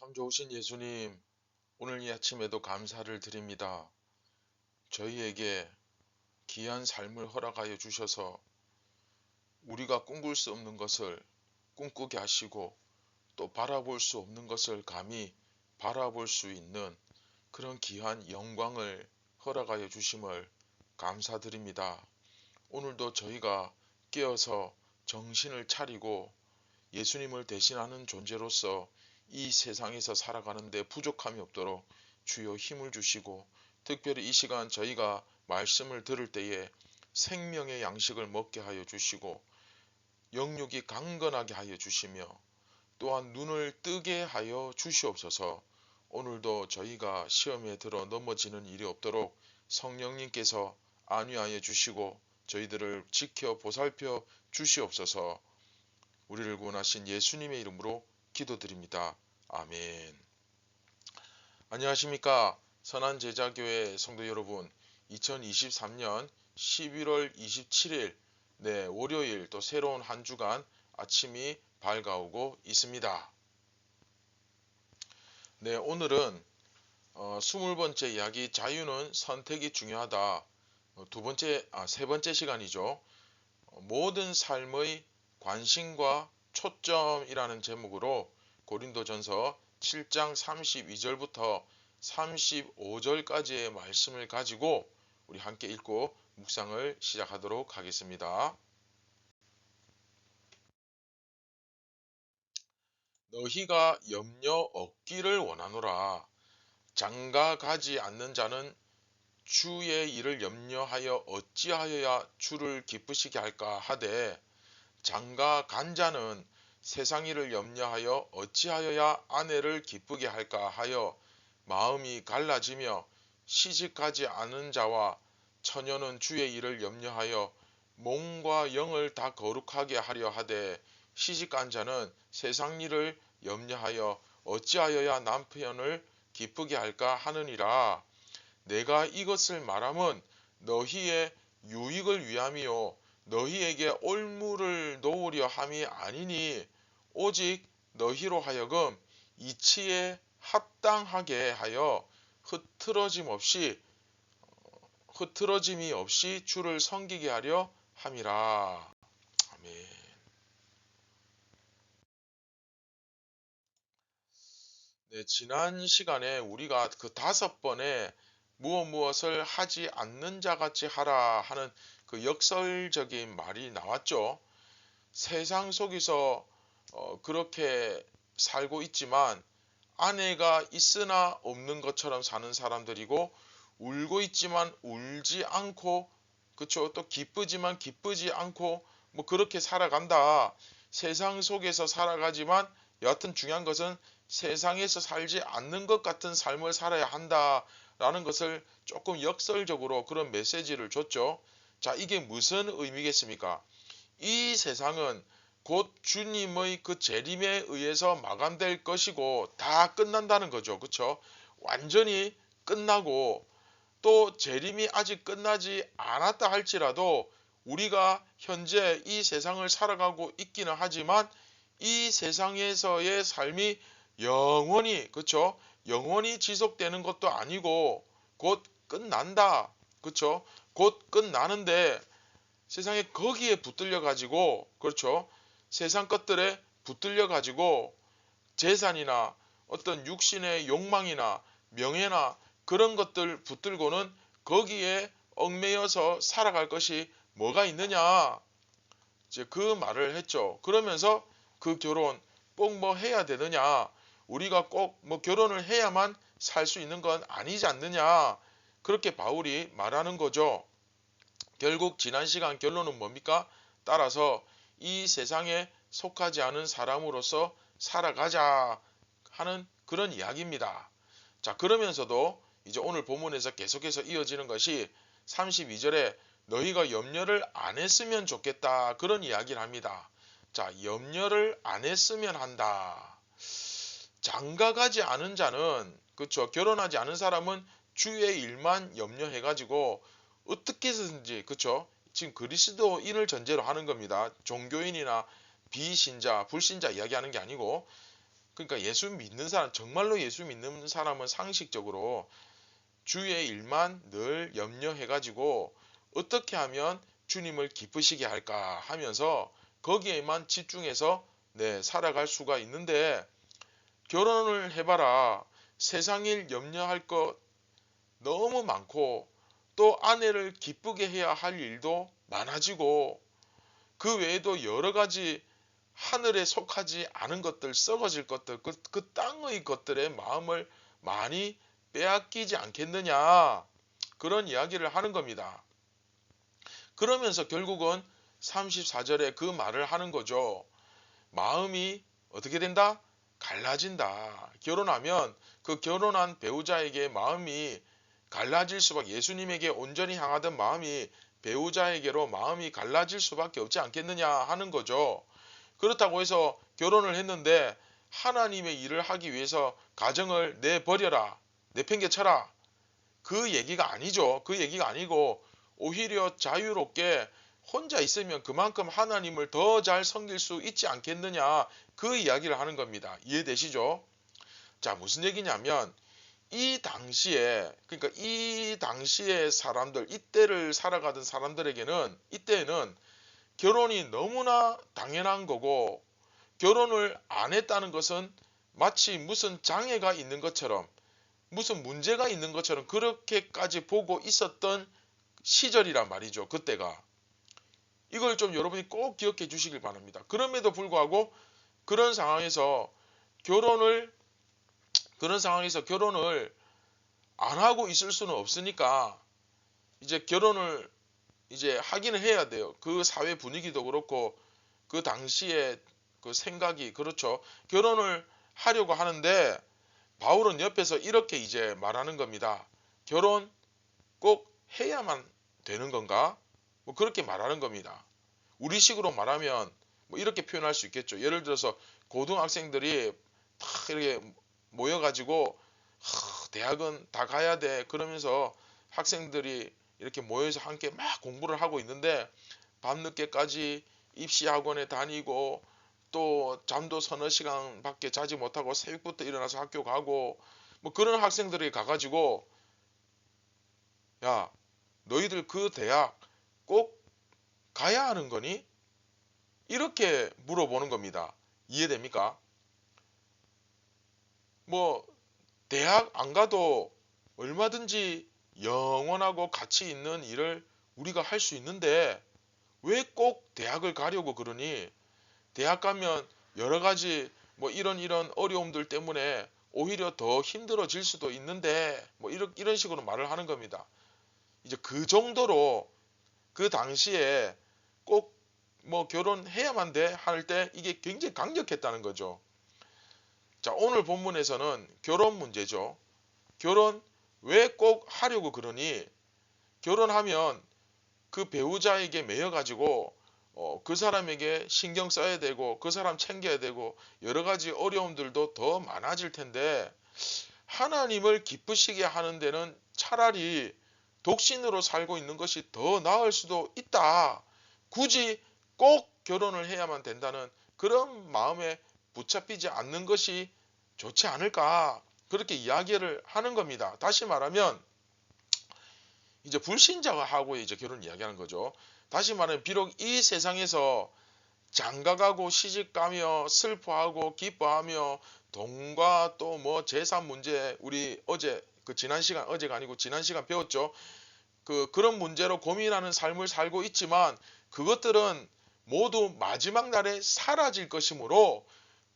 참 좋으신 예수님, 오늘 이 아침에도 감사를 드립니다. 저희에게 귀한 삶을 허락하여 주셔서 우리가 꿈꿀 수 없는 것을 꿈꾸게 하시고 또 바라볼 수 없는 것을 감히 바라볼 수 있는 그런 귀한 영광을 허락하여 주심을 감사드립니다. 오늘도 저희가 깨어서 정신을 차리고 예수님을 대신하는 존재로서 이 세상에서 살아가는데 부족함이 없도록 주여 힘을 주시고, 특별히 이 시간 저희가 말씀을 들을 때에 생명의 양식을 먹게 하여 주시고 영육이 강건하게 하여 주시며 또한 눈을 뜨게 하여 주시옵소서. 오늘도 저희가 시험에 들어 넘어지는 일이 없도록 성령님께서 안위하여 주시고 저희들을 지켜 보살펴 주시옵소서. 우리를 구원하신 예수님의 이름으로 기도드립니다. 아멘. 안녕하십니까, 선한제자교회 성도 여러분. 2023년 11월 27일 월요일, 또 새로운 한 주간 아침이 밝아오고 있습니다. 오늘은 20번째 이야기, 자유는 선택이 중요하다. 세 번째 시간이죠. 모든 삶의 관심과 초점이라는 제목으로 고린도전서 7장 32절부터 35절까지의 말씀을 가지고 우리 함께 읽고 묵상을 시작하도록 하겠습니다. 너희가 염려 없기를 원하노라. 장가 가지 않는 자는 주의 일을 염려하여 어찌하여야 주를 기쁘시게 할까 하되, 장가 간 자는 세상 일을 염려하여 어찌하여야 아내를 기쁘게 할까 하여 마음이 갈라지며, 시집가지 않은 자와 처녀는 주의 일을 염려하여 몸과 영을 다 거룩하게 하려 하되, 시집간 자는 세상 일을 염려하여 어찌하여야 남편을 기쁘게 할까 하느니라. 내가 이것을 말함은 너희의 유익을 위함이요 너희에게 올무를 놓으려 함이 아니니, 오직 너희로 하여금 이치에 합당하게 하여 흐트러짐이 없이 주를 섬기게 하려 함이라. 아멘. 지난 시간에 우리가 그 5번의 무엇을 하지 않는 자 같이 하라 하는 그 역설적인 말이 나왔죠. 세상 속에서 그렇게 살고 있지만 아내가 있으나 없는 것처럼 사는 사람들이고, 울고 있지만 울지 않고, 그쵸, 또 기쁘지만 기쁘지 않고 그렇게 살아간다. 세상 속에서 살아가지만 여하튼 중요한 것은 세상에서 살지 않는 것 같은 삶을 살아야 한다라는 것을 조금 역설적으로 그런 메시지를 줬죠. 자, 이게 무슨 의미겠습니까? 이 세상은 곧 주님의 그 재림에 의해서 마감될 것이고 다 끝난다는 거죠. 그쵸? 완전히 끝나고, 또 재림이 아직 끝나지 않았다 할지라도 우리가 현재 이 세상을 살아가고 있기는 하지만 이 세상에서의 삶이 영원히, 그쵸? 영원히 지속되는 것도 아니고 곧 끝난다. 그쵸? 곧 끝나는데 세상에 거기에 붙들려 가지고, 그렇죠? 세상 것들에 붙들려 가지고 재산이나 어떤 육신의 욕망이나 명예나 그런 것들 붙들고는 거기에 얽매여서 살아갈 것이 뭐가 있느냐, 이제 그 말을 했죠. 그러면서 그 결혼 꼭 해야 되느냐, 우리가 꼭 결혼을 해야만 살 수 있는 건 아니지 않느냐, 그렇게 바울이 말하는 거죠. 결국 지난 시간 결론은 뭡니까? 따라서 이 세상에 속하지 않은 사람으로서 살아가자 하는 그런 이야기입니다. 자, 그러면서도 이제 오늘 본문에서 계속해서 이어지는 것이 32절에 너희가 염려를 안 했으면 좋겠다, 그런 이야기를 합니다. 자, 염려를 안 했으면 한다. 장가가지 않은 자는, 그쵸, 결혼하지 않은 사람은 주의 일만 염려해가지고 어떻게 해서든지, 그쵸, 지금 그리스도인을 전제로 하는 겁니다. 종교인이나 비신자, 불신자 이야기하는 게 아니고 그러니까 예수 믿는 사람, 정말로 예수 믿는 사람은 상식적으로 주의 일만 늘 염려해가지고 어떻게 하면 주님을 기쁘시게 할까 하면서 거기에만 집중해서 살아갈 수가 있는데, 결혼을 해봐라. 세상일 염려할 것 너무 많고 또 아내를 기쁘게 해야 할 일도 많아지고 그 외에도 여러 가지 하늘에 속하지 않은 것들, 썩어질 것들, 그 땅의 것들의 마음을 많이 빼앗기지 않겠느냐, 그런 이야기를 하는 겁니다. 그러면서 결국은 34절에 그 말을 하는 거죠. 마음이 어떻게 된다? 갈라진다. 결혼하면 그 결혼한 배우자에게 마음이 갈라질 수밖에, 예수님에게 온전히 향하던 마음이 배우자에게로 마음이 갈라질 수밖에 없지 않겠느냐 하는 거죠. 그렇다고 해서 결혼을 했는데 하나님의 일을 하기 위해서 가정을 내버려라, 내팽개쳐라, 그 얘기가 아니죠. 그 얘기가 아니고 오히려 자유롭게 혼자 있으면 그만큼 하나님을 더 잘 섬길 수 있지 않겠느냐, 그 이야기를 하는 겁니다. 이해되시죠? 자, 무슨 얘기냐면 이 당시에, 그러니까 이 당시의 사람들, 이때를 살아가던 사람들에게는, 이때에는 결혼이 너무나 당연한 거고 결혼을 안 했다는 것은 마치 무슨 장애가 있는 것처럼, 무슨 문제가 있는 것처럼 그렇게까지 보고 있었던 시절이란 말이죠. 그때가. 이걸 좀 여러분이 꼭 기억해 주시길 바랍니다. 그럼에도 불구하고 그런 상황에서 결혼을 안 하고 있을 수는 없으니까 이제 결혼을 이제 하기는 해야 돼요. 그 사회 분위기도 그렇고 그 당시에 그 생각이 그렇죠. 결혼을 하려고 하는데 바울은 옆에서 이렇게 이제 말하는 겁니다. 결혼 꼭 해야만 되는 건가? 뭐 그렇게 말하는 겁니다. 우리식으로 말하면 뭐 이렇게 표현할 수 있겠죠. 예를 들어서 고등학생들이 다 이렇게 모여가지고 대학은 다 가야 돼 그러면서 학생들이 이렇게 모여서 함께 막 공부를 하고 있는데 밤늦게까지 입시학원에 다니고 또 잠도 서너 시간밖에 자지 못하고 새벽부터 일어나서 학교 가고 뭐 그런 학생들이 가가지고 야, 너희들 그 대학 꼭 가야 하는 거니? 이렇게 물어보는 겁니다. 이해됩니까? 뭐 대학 안 가도 얼마든지 영원하고 가치 있는 일을 우리가 할 수 있는데 왜 꼭 대학을 가려고 그러니? 대학 가면 여러 가지 뭐 이런 어려움들 때문에 오히려 더 힘들어질 수도 있는데 뭐 이런 식으로 말을 하는 겁니다. 이제 그 정도로 그 당시에 꼭 뭐 결혼해야만 돼 할 때 이게 굉장히 강력했다는 거죠. 자, 오늘 본문에서는 결혼 문제죠. 결혼 왜 꼭 하려고 그러니? 결혼하면 그 배우자에게 매여가지고 그 사람에게 신경 써야 되고 그 사람 챙겨야 되고 여러 가지 어려움들도 더 많아질 텐데 하나님을 기쁘시게 하는 데는 차라리 독신으로 살고 있는 것이 더 나을 수도 있다. 굳이 꼭 결혼을 해야만 된다는 그런 마음에 붙잡히지 않는 것이 좋지 않을까, 그렇게 이야기를 하는 겁니다. 다시 말하면 이제 불신자하고 이제 결혼 이야기하는 거죠. 다시 말하면 비록 이 세상에서 장가가고 시집가며 슬퍼하고 기뻐하며 돈과 또 뭐 재산 문제, 우리 어제 그 지난 시간, 어제가 아니고 지난 시간 배웠죠. 그런 문제로 고민하는 삶을 살고 있지만 그것들은 모두 마지막 날에 사라질 것이므로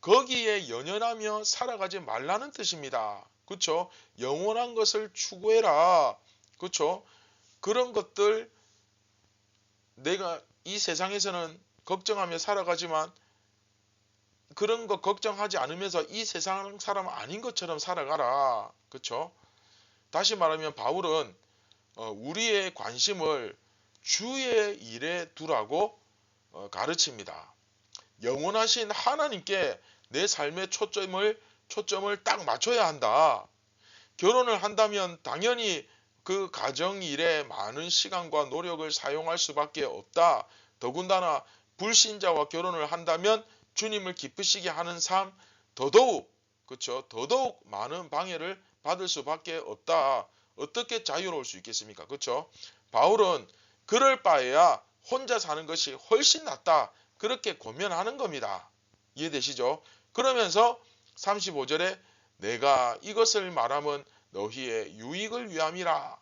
거기에 연연하며 살아가지 말라는 뜻입니다. 그렇죠? 영원한 것을 추구해라. 그렇죠? 그런 것들, 내가 이 세상에서는 걱정하며 살아가지만 그런 거 걱정하지 않으면서 이 세상 사람 아닌 것처럼 살아가라. 그렇죠? 다시 말하면 바울은 우리의 관심을 주의 일에 두라고 가르칩니다. 영원하신 하나님께 내 삶의 초점을 딱 맞춰야 한다. 결혼을 한다면 당연히 그 가정 일에 많은 시간과 노력을 사용할 수밖에 없다. 더군다나 불신자와 결혼을 한다면 주님을 기쁘시게 하는 삶 더더욱 그렇죠. 더더욱 많은 방해를 받을 수밖에 없다. 어떻게 자유로울 수 있겠습니까? 그렇죠. 바울은 그럴 바에야 혼자 사는 것이 훨씬 낫다. 그렇게 권면하는 겁니다. 이해되시죠? 그러면서 35절에 내가 이것을 말하면 너희의 유익을 위함이라.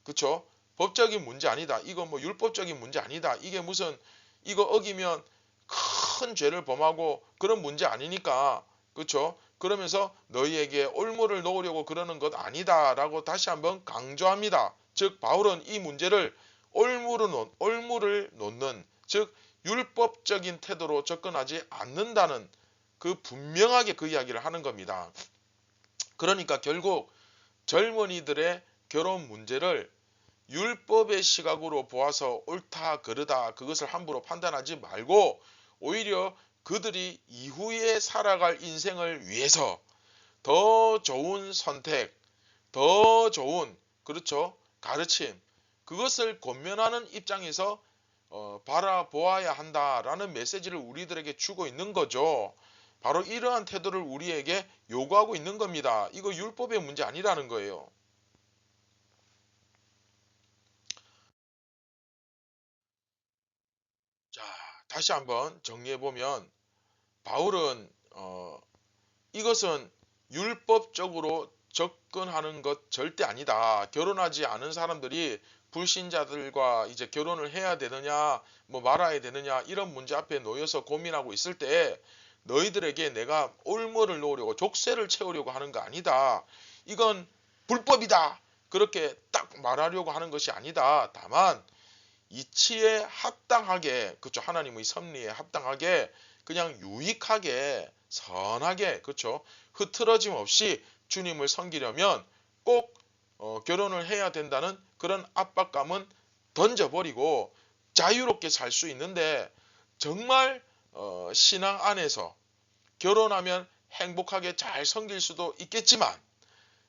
그쵸? 법적인 문제 아니다. 이거 뭐 율법적인 문제 아니다. 이게 무슨 이거 어기면 큰 죄를 범하고 그런 문제 아니니까. 그쵸? 그러면서 너희에게 올무를 놓으려고 그러는 것 아니다라고 다시 한번 강조합니다. 즉 바울은 이 문제를 올무를 놓는 즉 율법적인 태도로 접근하지 않는다는 그 분명하게 그 이야기를 하는 겁니다. 그러니까 결국 젊은이들의 결혼 문제를 율법의 시각으로 보아서 옳다 그르다 그것을 함부로 판단하지 말고 오히려 그들이 이후에 살아갈 인생을 위해서 더 좋은 선택, 더 좋은 그렇죠 가르침 그것을 권면하는 입장에서 바라보아야 한다라는 메시지를 우리들에게 주고 있는 거죠. 바로 이러한 태도를 우리에게 요구하고 있는 겁니다. 이거 율법의 문제 아니라는 거예요. 자, 다시 한번 정리해보면 바울은 이것은 율법적으로 접근하는 것 절대 아니다. 결혼하지 않은 사람들이 불신자들과 이제 결혼을 해야 되느냐, 뭐 말아야 되느냐 이런 문제 앞에 놓여서 고민하고 있을 때 너희들에게 내가 올무를 놓으려고 족쇄를 채우려고 하는 거 아니다. 이건 불법이다. 그렇게 딱 말하려고 하는 것이 아니다. 다만 이치에 합당하게 그렇죠. 하나님의 섭리에 합당하게 그냥 유익하게 선하게 그렇죠. 흐트러짐 없이 주님을 섬기려면 꼭 결혼을 해야 된다는 그런 압박감은 던져버리고 자유롭게 살 수 있는데 정말 신앙 안에서 결혼하면 행복하게 잘 섬길 수도 있겠지만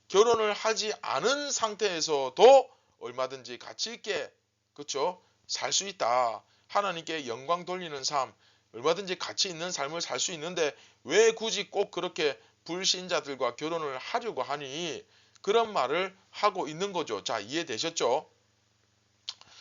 결혼을 하지 않은 상태에서도 얼마든지 가치 있게 그렇죠? 살 수 있다. 하나님께 영광 돌리는 삶, 얼마든지 가치 있는 삶을 살 수 있는데 왜 굳이 꼭 그렇게 불신자들과 결혼을 하려고 하니? 그런 말을 하고 있는 거죠. 자, 이해되셨죠?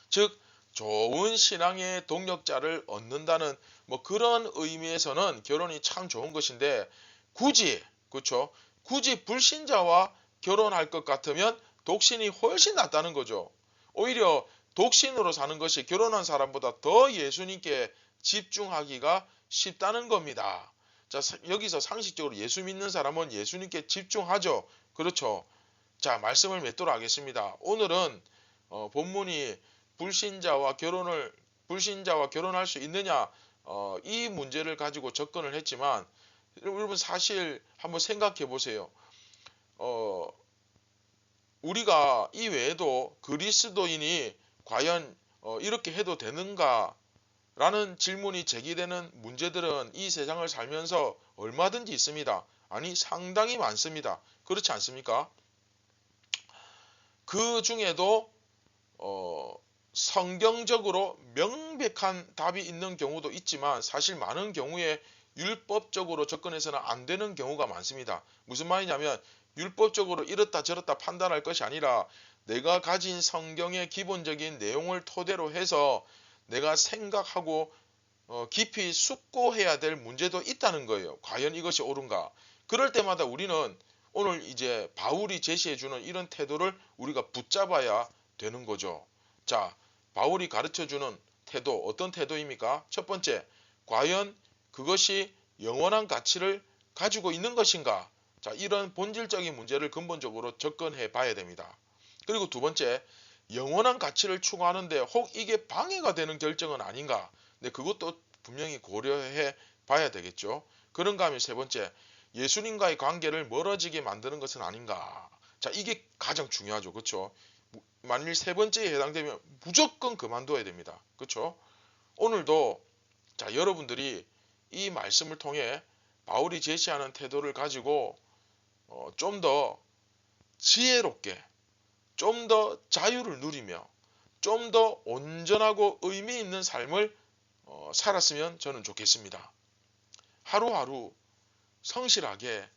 즉 좋은 신앙의 동력자를 얻는다는 뭐 그런 의미에서는 결혼이 참 좋은 것인데 굳이 그렇죠? 굳이 불신자와 결혼할 것 같으면 독신이 훨씬 낫다는 거죠. 오히려 독신으로 사는 것이 결혼한 사람보다 더 예수님께 집중하기가 쉽다는 겁니다. 자, 여기서 상식적으로 예수 믿는 사람은 예수님께 집중하죠. 그렇죠. 자, 말씀을 맺도록 하겠습니다. 오늘은 본문이 불신자와 결혼할 수 있느냐 이 문제를 가지고 접근을 했지만 여러분 사실 한번 생각해 보세요. 어, 우리가 이 외에도 그리스도인이 과연 이렇게 해도 되는가 라는 질문이 제기되는 문제들은 이 세상을 살면서 얼마든지 있습니다. 아니 상당히 많습니다. 그렇지 않습니까? 그 중에도 성경적으로 명백한 답이 있는 경우도 있지만 사실 많은 경우에 율법적으로 접근해서는 안 되는 경우가 많습니다. 무슨 말이냐면 율법적으로 이렇다 저렇다 판단할 것이 아니라 내가 가진 성경의 기본적인 내용을 토대로 해서 내가 생각하고 깊이 숙고해야 될 문제도 있다는 거예요. 과연 이것이 옳은가? 그럴 때마다 우리는 오늘 이제 바울이 제시해주는 이런 태도를 우리가 붙잡아야 되는 거죠. 자, 바울이 가르쳐주는 태도, 어떤 태도입니까? 첫 번째, 과연 그것이 영원한 가치를 가지고 있는 것인가? 자, 이런 본질적인 문제를 근본적으로 접근해 봐야 됩니다. 그리고 두 번째, 영원한 가치를 추구하는데 혹 이게 방해가 되는 결정은 아닌가? 네, 그것도 분명히 고려해 봐야 되겠죠. 그런가 하면 세 번째, 예수님과의 관계를 멀어지게 만드는 것은 아닌가? 자, 이게 가장 중요하죠. 그렇죠? 만일 세 번째에 해당되면 무조건 그만둬야 됩니다. 그렇죠? 오늘도 자, 여러분들이 이 말씀을 통해 바울이 제시하는 태도를 가지고 좀 더 지혜롭게, 좀 더 자유를 누리며, 좀 더 온전하고 의미 있는 삶을 살았으면 저는 좋겠습니다. 하루하루 성실하게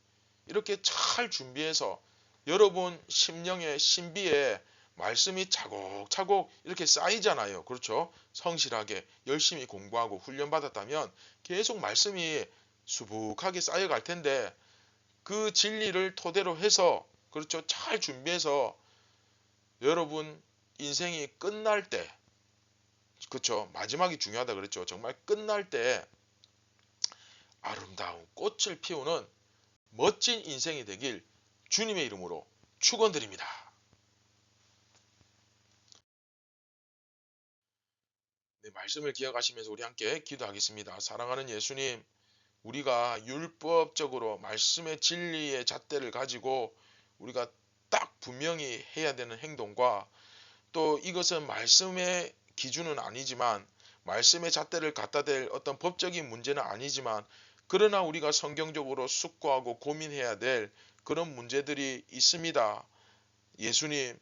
이렇게 잘 준비해서 여러분 심령의 신비에 말씀이 차곡차곡 이렇게 쌓이잖아요. 그렇죠? 성실하게 열심히 공부하고 훈련받았다면 계속 말씀이 수북하게 쌓여갈 텐데 그 진리를 토대로 해서 그렇죠? 잘 준비해서 여러분 인생이 끝날 때 그렇죠? 마지막이 중요하다 그랬죠? 정말 끝날 때 아름다운 꽃을 피우는 멋진 인생이 되길 주님의 이름으로 축원드립니다. 네, 말씀을 기억하시면서 우리 함께 기도하겠습니다. 사랑하는 예수님, 우리가 율법적으로 말씀의 진리의 잣대를 가지고 우리가 딱 분명히 해야 되는 행동과 또 이것은 말씀의 기준은 아니지만 말씀의 잣대를 갖다 댈 어떤 법적인 문제는 아니지만 그러나 우리가 성경적으로 숙고하고 고민해야 될 그런 문제들이 있습니다. 예수님,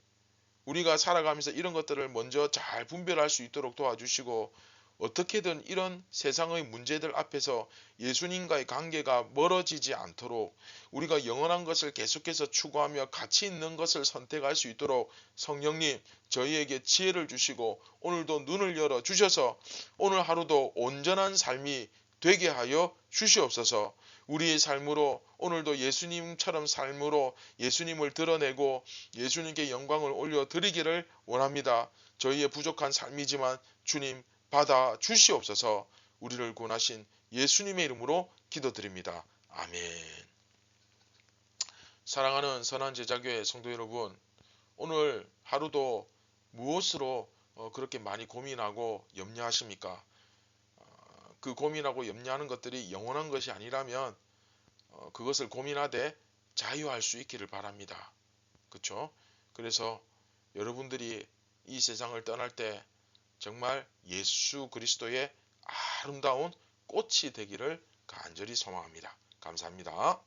우리가 살아가면서 이런 것들을 먼저 잘 분별할 수 있도록 도와주시고 어떻게든 이런 세상의 문제들 앞에서 예수님과의 관계가 멀어지지 않도록 우리가 영원한 것을 계속해서 추구하며 가치 있는 것을 선택할 수 있도록 성령님 저희에게 지혜를 주시고 오늘도 눈을 열어 주셔서 오늘 하루도 온전한 삶이 되게 하여 주시옵소서. 우리의 삶으로 오늘도 예수님처럼 삶으로 예수님을 드러내고 예수님께 영광을 올려 드리기를 원합니다. 저희의 부족한 삶이지만 주님 받아 주시옵소서. 우리를 구원하신 예수님의 이름으로 기도드립니다. 아멘. 사랑하는 선한 제자교회 성도 여러분, 오늘 하루도 무엇으로 그렇게 많이 고민하고 염려하십니까? 그 고민하고 염려하는 것들이 영원한 것이 아니라면 그것을 고민하되 자유할 수 있기를 바랍니다. 그렇죠? 그래서 여러분들이 이 세상을 떠날 때 정말 예수 그리스도의 아름다운 꽃이 되기를 간절히 소망합니다. 감사합니다.